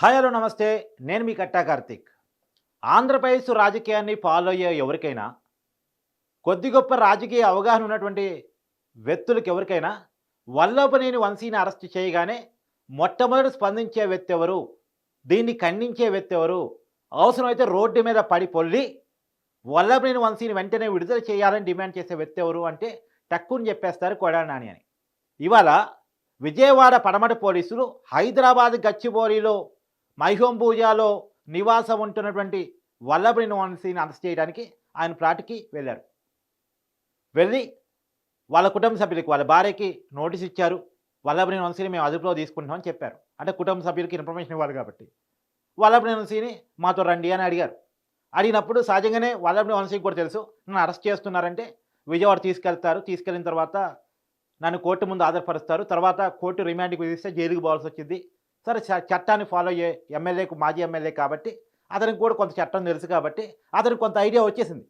Hi hello నమస్తే. నేను మీ కట్టా కార్తీక్. ఆంధ్రప్రదేశ్ రాజకీయాన్ని ఫాలో అయ్యే ఎవరికైనా, కొద్ది గొప్ప రాజకీయ అవగాహన ఉన్నటువంటి వ్యక్తులకి ఎవరికైనా వల్లభనేని వంశీని అరెస్ట్ చేయగానే మొట్టమొదట స్పందించే వ్యక్తి ఎవరు? దీన్ని ఖండించే వ్యక్తి ఎవరు? అవసరమైతే రోడ్డు మీద పడి పొర్లి వల్లభనేని వంశీని వెంటనే విడుదల చేయాలని డిమాండ్ చేసే వ్యక్తి ఎవరు అంటే టక్కుని చెప్పేస్తారు కొడాలి నాని అని. ఇవాళ విజయవాడ పడమటి పోలీసులు హైదరాబాద్ గచ్చిబౌలిలో మైహోంబూజాలో నివాసం ఉంటున్నటువంటి వల్లభనేని వంశీని అరెస్ట్ చేయడానికి ఆయన ఫ్లాట్‌కి వెళ్లారు. వెళ్ళి వాళ్ళ కుటుంబ సభ్యులకి, వాళ్ళ భార్యకి నోటీస్ ఇచ్చారు. వల్లభనేని వంశీని మేము అదుపులో తీసుకుంటున్నామని చెప్పారు. అంటే కుటుంబ సభ్యులకి ఇన్ఫర్మేషన్ ఇవ్వాలి కాబట్టి. వల్లభనేని వంశీని మాతో రండి అని అడిగారు. అడిగినప్పుడు సహజంగానే వల్లభనేని వంశీకి కూడా తెలుసు నన్ను అరెస్ట్ చేస్తున్నారంటే విజయవాడ తీసుకెళ్తారు. తీసుకెళ్ళిన తర్వాత నన్ను కోర్టు ముందు హాజరుపరుస్తారు. తర్వాత కోర్టు రిమాండ్‌కి విధిస్తే జైలుకి పోవాల్సొచ్చిద్ది. సరే చట్టాన్ని ఫాలో అయ్యే ఎమ్మెల్యేకు మాజీ ఎమ్మెల్యే కాబట్టి అతనికి కూడా కొంత చట్టం తెలుసు కాబట్టి అతనికి కొంత ఐడియా వచ్చేసింది.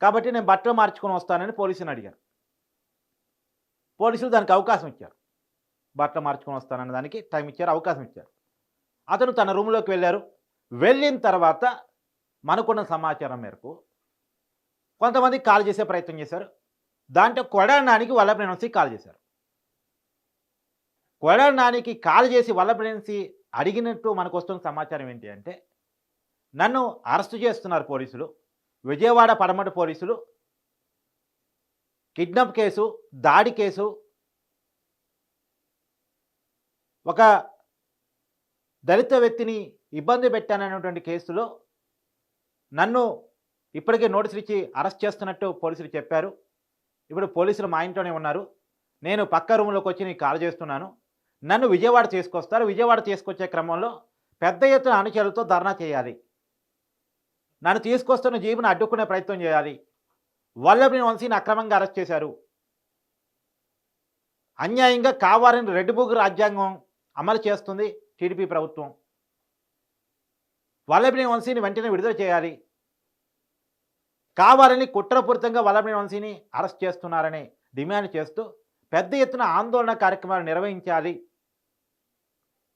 కాబట్టి నేను బట్టలు మార్చుకొని వస్తానని పోలీసుని అడిగాను. పోలీసులు దానికి అవకాశం ఇచ్చారు. బట్టలు మార్చుకొని వస్తానన్న దానికి టైం ఇచ్చారు, అవకాశం ఇచ్చారు. అతను తన రూమ్‌లోకి వెళ్లారు. వెళ్ళిన తర్వాత మనకున్న సమాచారం మేరకు కొంతమందికి కాల్ చేసే ప్రయత్నం చేశారు. దాంట్లో కొడాలి నానికి వల్లభనేని వంశీ కాల్ చేశారు. కొడాలి నానికి కాల్ చేసి వల్లభనేని వంశీ అడిగినట్టు మనకొస్తున్న సమాచారం ఏంటి అంటే, నన్ను అరెస్ట్ చేస్తున్నారు పోలీసులు. విజయవాడ పడమటి పోలీసులు కిడ్నాప్ కేసు, దాడి కేసు, ఒక దళిత వ్యక్తిని ఇబ్బంది పెట్టాననేటువంటి కేసులో నన్ను ఇప్పటికే నోటీసులు ఇచ్చి అరెస్ట్ చేస్తున్నట్టు పోలీసులు చెప్పారు. ఇప్పుడు పోలీసులు మా ఇంట్లోనే ఉన్నారు. నేను పక్క రూమ్‌లోకి వచ్చి నీకు కాల్ చేస్తున్నాను. నన్ను విజయవాడ తీసుకొస్తారు. విజయవాడ తీసుకొచ్చే క్రమంలో పెద్ద ఎత్తున అనుచరులతో ధర్నా చేయాలి. నన్ను తీసుకొస్తున్న జీపును అడ్డుకునే ప్రయత్నం చేయాలి. వల్లభనేని వంశీని అక్రమంగా అరెస్ట్ చేశారు. అన్యాయంగా కావాలని రెడ్ బుక్ రాజ్యాంగం అమలు చేస్తుంది టీడీపీ ప్రభుత్వం. వల్లభనేని వంశీని వెంటనే విడుదల చేయాలి. కావాలని కుట్రపూరితంగా వల్లభనేని వంశీని అరెస్ట్ చేస్తున్నారని డిమాండ్ చేస్తూ పెద్ద ఎత్తున ఆందోళన కార్యక్రమాలు నిర్వహించాలి.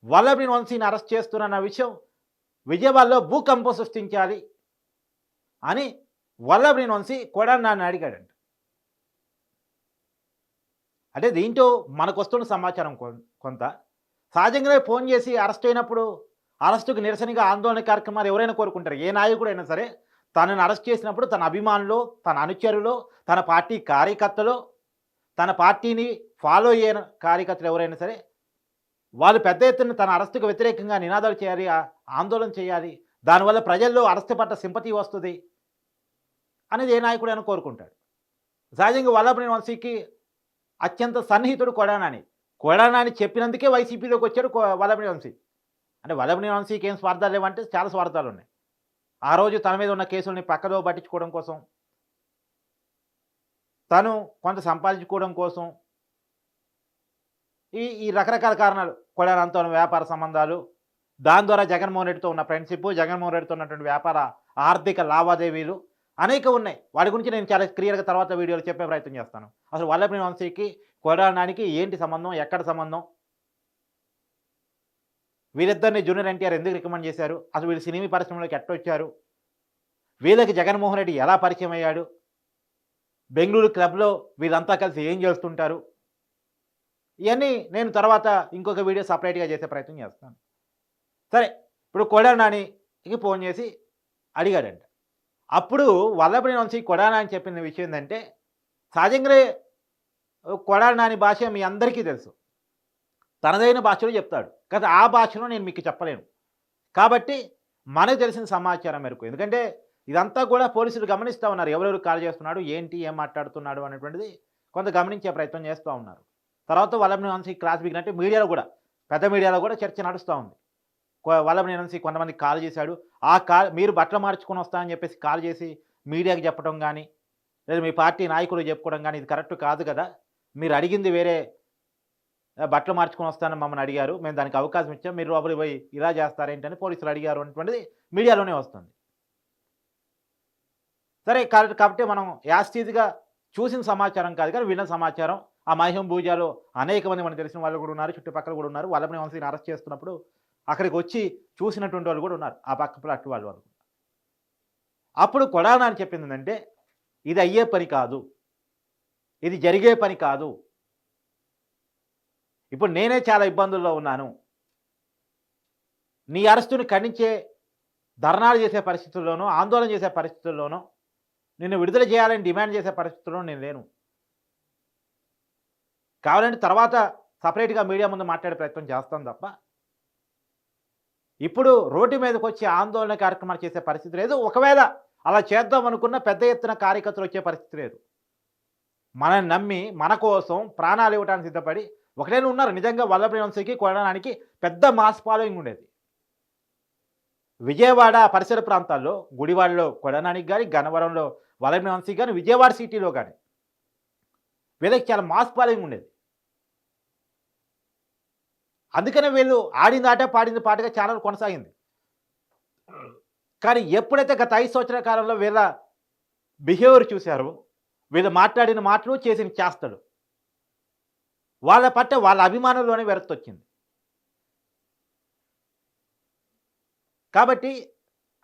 వల్లభనేని వంశీని అరెస్ట్ చేస్తున్న విషయం విజయవాడలో భూకంపం సృష్టించాలి అని వల్లభనేని వంశీ కొడాలి నాని అడిగాడంట. అంటే దీంట్లో మనకొస్తున్న సమాచారం కొంత సహజంగానే ఫోన్ చేసి అరెస్ట్ అయినప్పుడు అరెస్టుకు నిరసనగా ఆందోళన కార్యక్రమాలు ఎవరైనా కోరుకుంటారు. ఏ నాయకుడైనా సరే తనను అరెస్ట్ చేసినప్పుడు తన అభిమానులు, తన అనుచరులు, తన పార్టీ కార్యకర్తలు, తన పార్టీని ఫాలో అయ్యే కార్యకర్తలు ఎవరైనా సరే వాళ్ళు పెద్ద ఎత్తున తన అరెస్టుకు వ్యతిరేకంగా నినాదాలు చేయాలి, ఆందోళన చేయాలి. దానివల్ల ప్రజల్లో అరెస్ట్ పట్ల సింపతి వస్తుంది అనేది ఏ నాయకుడైనా కోరుకుంటాడు. సహజంగా వల్లభనేని వంశీకి అత్యంత సన్నిహితుడు కొడాలి నాని. కొడాలి నాని చెప్పినందుకే వైసీపీలోకి వచ్చాడు వల్లభనేని వంశీ. అంటే వల్లభనేని వంశీకి ఏం స్వార్థాలు లేవంటే చాలా స్వార్థాలు ఉన్నాయి. ఆ రోజు తన మీద ఉన్న కేసుల్ని పక్కదో పట్టించుకోవడం కోసం, తను కొంత సంపాదించుకోవడం కోసం ఈ ఈ రకరకాల కారణాలు, కొడాలి నానితో ఉన్న వ్యాపార సంబంధాలు, దాని ద్వారా జగన్మోహన్ రెడ్డితో ఉన్న ఫ్రెండ్షిప్, జగన్మోహన్ రెడ్డితో ఉన్నటువంటి వ్యాపార ఆర్థిక లావాదేవీలు అనేకం ఉన్నాయి. వాటి గురించి నేను చాలా క్లియర్‌గా తర్వాత వీడియోలో చెప్పే ప్రయత్నం చేస్తాను. అసలు వల్లభనేని వంశీకి కొడాలి నానికి ఏంటి సంబంధం? ఎక్కడ సంబంధం? వీళ్ళిద్దరిని జూనియర్ ఎన్టీఆర్ ఎందుకు రికమెండ్ చేశారు? అసలు వీళ్ళు సినిమా పరిశ్రమలోకి ఎట్టొచ్చారు? వీళ్ళకి జగన్మోహన్ రెడ్డి ఎలా పరిచయం అయ్యాడు? బెంగుళూరు క్లబ్‌లో వీళ్ళంతా కలిసి ఏం చేస్తుంటారు? ఇయన్నీ నేను తర్వాత ఇంకొక వీడియో సెపరేట్‌గా చేసే ప్రయత్నం చేస్తాను. సరే, ఇప్పుడు కొడాలి నానికి ఫోన్ చేసి అడిగాడంట. అప్పుడు వల్లభనేని వంశీ కొడాలి నాని చెప్పిన విషయం ఏందంటే, సహజంగానే కొడాలి నాని భాష మీ అందరికీ తెలుసు. తనదైన భాషలో చెప్తాడు. కాకపోతే ఆ భాషలో నేను మీకు చెప్పలేను. కాబట్టి మనకు తెలిసిన సమాచారం మేరకు, ఎందుకంటే ఇదంతా కూడా పోలీసులు గమనిస్తూ ఉన్నారు. ఎవరెవరు కాల్ చేస్తున్నాడు, ఏంటి, ఏం మాట్లాడుతున్నాడు అనేటువంటిది కొంత గమనించే ప్రయత్నం చేస్తూ ఉన్నారు. తర్వాత వల్లభనేని వంశీ క్లాస్ బిగినట్టు మీడియాలో కూడా, పెద్ద మీడియాలో కూడా చర్చ నడుస్తూ ఉంది. వల్లభనేని వంశీ కొంతమందికి కాల్ చేశాడు. ఆ కాల్ మీరు బట్టలు మార్చుకొని వస్తా అని చెప్పేసి కాల్ చేసి మీడియాకి చెప్పడం కానీ, లేదా మీ పార్టీ నాయకులు చెప్పుకోవడం కానీ ఇది కరెక్ట్ కాదు కదా. మీరు అడిగింది వేరే, బట్టలు మార్చుకొని వస్తానని మమ్మల్ని అడిగారు. మేము దానికి అవకాశం ఇచ్చాం. మీరు లోపలికి పోయి ఇలా చేస్తారేంటని పోలీసులు అడిగారు అనేటువంటిది మీడియాలోనే వస్తుంది. సరే, కాబట్టి మనం యాస్టీజ్‌గా చూసిన సమాచారం కాదు కానీ విన్న సమాచారం. ఆ మైహోంబూజాలో అనేక మంది మనకు తెలిసిన వాళ్ళు కూడా ఉన్నారు, చుట్టుపక్కల కూడా ఉన్నారు. వల్లభనేని వంశీని అరెస్ట్ చేస్తున్నప్పుడు అక్కడికి వచ్చి చూసినటువంటి వాళ్ళు కూడా ఉన్నారు. ఆ పక్క ఫ్లాట్ వాళ్ళు. అప్పుడు కొడాలి నాని చెప్పింది ఏంటంటే, ఇది అయ్యే పని కాదు. ఇది జరిగే పని కాదు. ఇప్పుడు నేనే చాలా ఇబ్బందుల్లో ఉన్నాను. నీ అరెస్టుని ఖండించే ధర్నాలు చేసే పరిస్థితుల్లోనో, ఆందోళన చేసే పరిస్థితుల్లోనో, నిన్ను విడుదల చేయాలని డిమాండ్ చేసే పరిస్థితుల్లో నేను లేను. కావాలంటే తర్వాత సెపరేట్‌గా మీడియా ముందు మాట్లాడే ప్రయత్నం చేస్తాను తప్ప, ఇప్పుడు రోడ్డు మీదకొచ్చి ఆందోళన కార్యక్రమాలు చేసే పరిస్థితి లేదు. ఒకవేళ అలా చేద్దాం అనుకున్న పెద్ద ఎత్తున కార్యకర్తలు వచ్చే పరిస్థితి లేదు. మనల్ని నమ్మి, మన కోసం ప్రాణాలు ఇవ్వడానికి సిద్ధపడి ఒకటేళ్ళు ఉన్నారు. నిజంగా వల్లభనేని వంశీకి, కొడాలి నానికి పెద్ద మాస్ ఫాలోయింగ్ ఉండేది. విజయవాడ పరిసర ప్రాంతాల్లో గుడివాడలో కొడాలి నానికి గాని, గన్నవరంలో వల్లభనేని వంశీకి గాని, విజయవాడ సిటీలో గాని వీళ్ళకి చాలా మాస్ ఫాలోయింగ్ ఉండేది. అందుకనే వీళ్ళు ఆడింది ఆట, పాడింది పాటగా ఛానల్ కొనసాగింది. కానీ ఎప్పుడైతే గత 5 సంవత్సరాల కాలంలో వీళ్ళ బిహేవియర్ చూసారో, వీళ్ళు మాట్లాడిన మాటలు, చేసిన చేష్టలు, వాళ్ళ పట్ల వాళ్ళ అభిమానంలోనే విరక్తొచ్చింది. కాబట్టి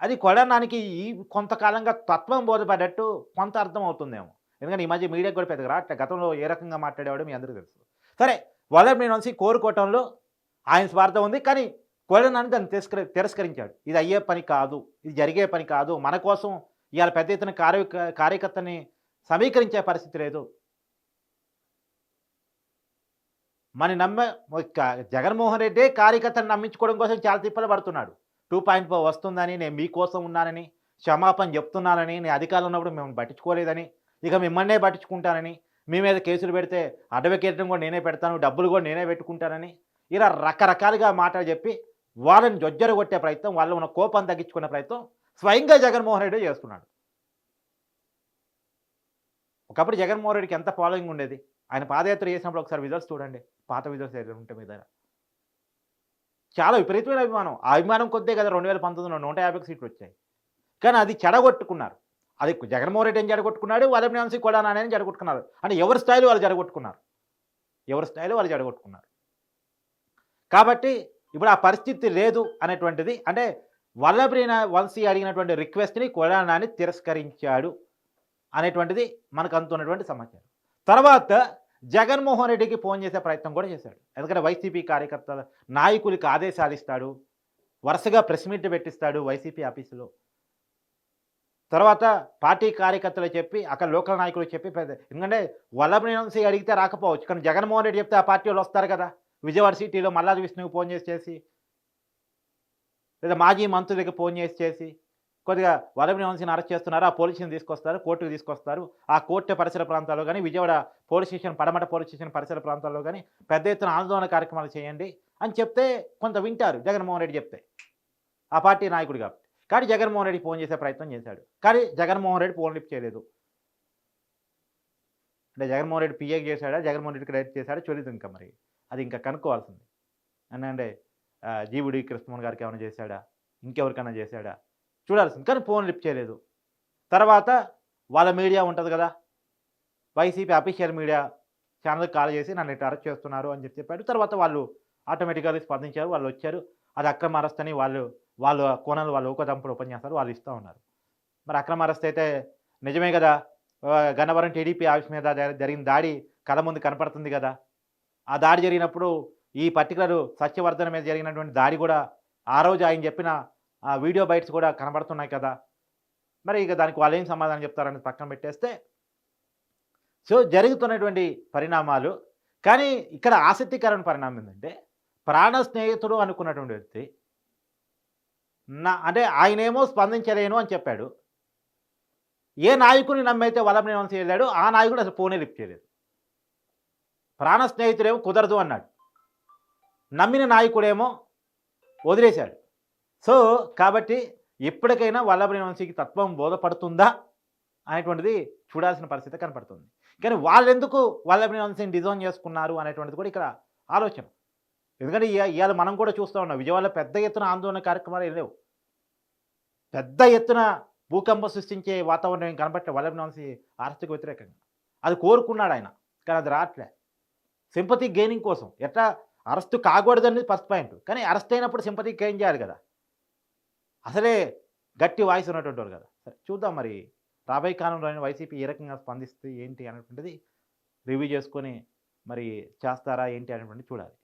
అది కొడాలి నానికి ఈ కొంతకాలంగా తత్వం బోధపడ్డట్టు కొంత అర్థం అవుతుందేమో. ఎందుకంటే ఈ మధ్య మీడియాకి కూడా పెద్దగా రావట్లే. గతంలో ఏ రకంగా మాట్లాడేవాడో మీ అందరికీ తెలుసు. సరే, వల్లభనేని వంశీ కోరుకోవటంలో ఆయన స్వార్థం ఉంది. కానీ కొడాలి నాని దాన్ని తిరస్కరించాడు. ఇది అయ్యే పని కాదు. ఇది జరిగే పని కాదు. మన కోసం ఇవాళ పెద్ద ఎత్తున కార్యకర్తని సమీకరించే పరిస్థితి లేదు. మన జగన్మోహన్ రెడ్డి కార్యకర్తను నమ్మించుకోవడం కోసం చాలా తిప్పలు పడుతున్నాడు. 2.4 వస్తుందని, నేను మీకోసం ఉన్నానని, క్షమాపణ చెప్తున్నానని, నేను అధికారంలో ఉన్నప్పుడు మిమ్మల్ని పట్టించుకోలేదని, ఇక మిమ్మల్నే పట్టించుకుంటానని, మీ మీద కేసులు పెడితే అడ్వకేట్లను కూడా నేనే పెడతాను, డబ్బులు కూడా నేనే పెట్టుకుంటానని, ఇలా రకరకాలుగా మాటలు చెప్పి వాళ్ళని జొజ్జరగొట్టే ప్రయత్నం, వాళ్ళు ఉన్న కోపం తగ్గించుకునే ప్రయత్నం స్వయంగా జగన్మోహన్ రెడ్డి చేస్తున్నాడు. ఒకప్పుడు జగన్మోహన్ రెడ్డికి ఎంత ఫాలోయింగ్ ఉండేది. ఆయన పాదయాత్ర చేసినప్పుడు ఒకసారి విజువల్స్ చూడండి. పాత విజువల్స్ ఏదైనా ఉంటే మీ దగ్గర చాలా విపరీతమైన అభిమానం. ఆ అభిమానం కొద్దే కదా 2019లో 150 సీట్లు వచ్చాయి. కానీ అది చెడగొట్టుకున్నారు. అది జగన్మోహన్ రెడ్డి అని చెడగొట్టుకున్నాడు, వల్లభనేని వంశీ, కొడాలి నాని అని చెడగొట్టుకున్నారు. అంటే ఎవరి స్థాయిలో వాళ్ళు చెడగొట్టుకున్నారు. ఎవరి స్థాయిలో వాళ్ళు చెడగొట్టుకున్నారు. కాబట్టి ఇప్పుడు ఆ పరిస్థితి లేదు అనేటువంటిది, అంటే వల్లభనేని వంశీ అడిగినటువంటి రిక్వెస్ట్‌ని కొడాలి నాని తిరస్కరించాడు అనేటువంటిది మనకు అందుతున్నటువంటి సమాచారం. తర్వాత జగన్మోహన్ రెడ్డికి ఫోన్ చేసే ప్రయత్నం కూడా చేశాడు. ఎందుకంటే వైసీపీ కార్యకర్తల నాయకులకి ఆదేశాలు ఇస్తాడు. వరుసగా ప్రెస్ మీట్లు పెట్టిస్తాడు వైసీపీ ఆఫీసులో. తర్వాత పార్టీ కార్యకర్తలు చెప్పి, అక్కడ లోకల్ నాయకులు చెప్పి ఎందుకంటే వల్లభనేని వంశీ అడిగితే రాకపోవచ్చు. కానీ జగన్మోహన్ రెడ్డి చెప్తే ఆ పార్టీ వాళ్ళు వస్తారు కదా. విజయవాడ సిటీలో మల్లాది విష్ణువుకి ఫోన్ చేసి, లేదా మాజీ మంత్రులకి ఫోన్ చేసి కొద్దిగా వల్లభనేని వంశీని అరెస్ట్ చేస్తున్నారు, ఆ పోలీసుని తీసుకొస్తారు, కోర్టుకు తీసుకొస్తారు. ఆ కోర్టు పరిసర ప్రాంతాల్లో కానీ, విజయవాడ పోలీస్ స్టేషన్, పడమట పోలీస్ స్టేషన్ పరిసర ప్రాంతాల్లో కానీ పెద్ద ఎత్తున ఆందోళన కార్యక్రమాలు చేయండి అని చెప్తే కొంత వింటారు జగన్మోహన్ రెడ్డి చెప్తే, ఆ పార్టీ నాయకుడు కాబట్టి. కానీ జగన్మోహన్ రెడ్డి ఫోన్ చేసే ప్రయత్నం చేశాడు. కానీ జగన్మోహన్ రెడ్డి ఫోన్ లిఫ్ట్ చేయలేదు. అంటే జగన్మోహన్ రెడ్డి పిఏకి చేశాడా, జగన్మోహన్ రెడ్డికి డైరెక్ట్ చేశాడా తెలియదు. ఇంకా మరి అది ఇంకా కనుక్కోవాల్సింది. అంటే జీవుడి కృష్ణమోహన్ గారికి ఏమైనా చేశాడా, ఇంకెవరికైనా చేశాడా చూడాల్సింది. కానీ ఫోన్ లిఫ్ట్ చేయలేదు. తర్వాత వాళ్ళ మీడియా ఉంటుంది కదా, వైసీపీ అఫీషియల్ మీడియా ఛానల్కి కాల్ చేసి నన్ను ఇట్లా అరెస్ట్ చేస్తున్నారు అని చెప్పాడు. తర్వాత వాళ్ళు ఆటోమేటిక్గా స్పందించారు. వాళ్ళు వచ్చారు. అది అక్రమ అరెస్ట్ అని వాళ్ళ కోణాలు, వాళ్ళు ఊకదంపుడు ఉపన్యాసాలు వాళ్ళు ఇస్తూ ఉన్నారు. మరి అక్రమ అరెస్ట్ అయితే నిజమే కదా. గన్నవరం టీడీపీ ఆఫీస్ మీద జరిగిన దాడి కళ్ళ ముందు కనపడుతుంది కదా. ఆ దాడి జరిగినప్పుడు ఈ పర్టికులర్ సత్యవర్ధన్ మీద జరిగినటువంటి దాడి కూడా ఆ రోజు ఆయన చెప్పిన ఆ వీడియో బైట్స్ కూడా కనబడుతున్నాయి కదా. మరి ఇక దానికి వాళ్ళు ఏం సమాధానం చెప్తారని పక్కన పెట్టేస్తే, సో జరుగుతున్నటువంటి పరిణామాలు. కానీ ఇక్కడ ఆసక్తికరమైన పరిణామం ఏంటంటే, ప్రాణ స్నేహితుడు అనుకున్నటువంటి వ్యక్తి అంటే ఆయనేమో స్పందించలేను అని చెప్పాడు. ఏ నాయకుని నమ్మైతే వల్లభనేని వంశీ వెళ్ళాడు, ఆ నాయకుడు అసలు ఫోనే లిఫ్ట్ చేయలేదు. ప్రాణ స్నేహితుడేమో కుదరదు అన్నాడు, నమ్మిన నాయకుడేమో వదిలేశాడు. సో కాబట్టి ఎప్పటికైనా వల్లభనేని వంశీకి తత్వం బోధపడుతుందా అనేటువంటిది చూడాల్సిన పరిస్థితి కనపడుతుంది. కానీ వాళ్ళెందుకు వల్లభనేని వంశీని డిజైన్ చేసుకున్నారు అనేటువంటిది కూడా ఇక్కడ ఆలోచన. ఎందుకంటే ఇవాళ మనం కూడా చూస్తూ ఉన్నాం, విజయవాడలో పెద్ద ఎత్తున ఆందోళన కార్యక్రమాలు లేవు. పెద్ద ఎత్తున భూకంపం సృష్టించే వాతావరణం ఏం కనబట్టే వల్లభనేని వంశీ ఆర్థిక వ్యతిరేకంగా. అది కోరుకున్నాడు ఆయన, కానీ అది రావట్లే. సింపతి గెయినింగ్ కోసం ఎట్లా అరెస్ట్ కాకూడదనేది ఫస్ట్ పాయింట్. కానీ అరెస్ట్ అయినప్పుడు సింపథీ క్లెయిమ్ చేయాలి కదా! అసలే గట్టి వాయిస్ ఉన్నటువంటోళ్ళు కదా! సరే చూద్దాం మరి రాబోయే కాలంలోని వైసీపీ ఏ రకంగా స్పందిస్తే ఏంటి అనేటువంటిది రివ్యూ చేసుకొని మరి చేస్తారా ఏంటి అనేటువంటిది చూడాలి.